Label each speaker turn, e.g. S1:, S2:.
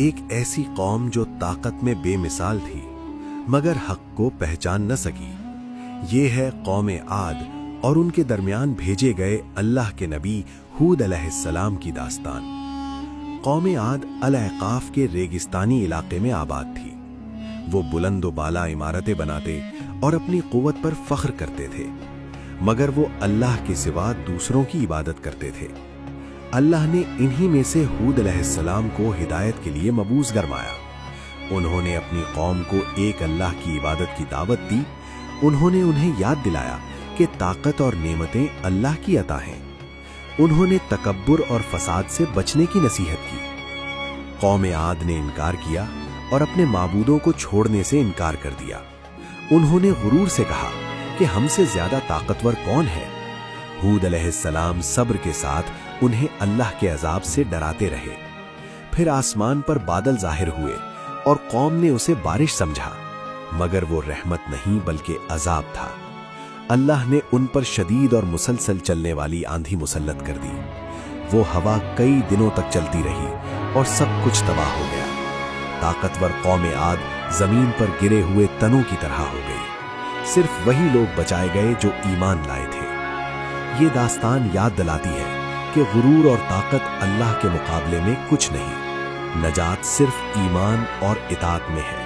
S1: ایک ایسی قوم جو طاقت میں بے مثال تھی مگر حق کو پہچان نہ سکی۔ یہ ہے قوم عاد اور ان کے درمیان بھیجے گئے اللہ کے نبی ہود علیہ السلام کی داستان۔ قوم عاد الاحقاف کے ریگستانی علاقے میں آباد تھی۔ وہ بلند و بالا عمارتیں بناتے اور اپنی قوت پر فخر کرتے تھے، مگر وہ اللہ کے سوا دوسروں کی عبادت کرتے تھے۔ اللہ نے انہی میں سے ہود علیہ السلام کو ہدایت کے لیے مبعوث گرمایا۔ انہوں نے اپنی قوم کو ایک اللہ کی عبادت کی دعوت دی۔ انہوں نے انہیں یاد دلایا کہ طاقت اور نعمتیں اللہ کی عطا ہیں۔ انہوں نے تکبر اور فساد سے بچنے کی نصیحت کی۔ قوم عاد نے انکار کیا اور اپنے معبودوں کو چھوڑنے سے انکار کر دیا۔ انہوں نے غرور سے کہا کہ ہم سے زیادہ طاقتور کون ہے؟ ہود علیہ السلام صبر کے ساتھ انہیں اللہ کے عذاب سے ڈراتے رہے۔ پھر آسمان پر بادل ظاہر ہوئے اور قوم نے اسے بارش سمجھا، مگر وہ رحمت نہیں بلکہ عذاب تھا۔ اللہ نے ان پر شدید اور مسلسل چلنے والی آندھی مسلط کر دی۔ وہ ہوا کئی دنوں تک چلتی رہی اور سب کچھ تباہ ہو گیا۔ طاقتور قوم عاد زمین پر گرے ہوئے تنوں کی طرح ہو گئی۔ صرف وہی لوگ بچائے گئے جو ایمان لائے تھے۔ یہ داستان یاد دلاتی ہے کہ غرور اور طاقت اللہ کے مقابلے میں کچھ نہیں۔ نجات صرف ایمان اور اطاعت میں ہے۔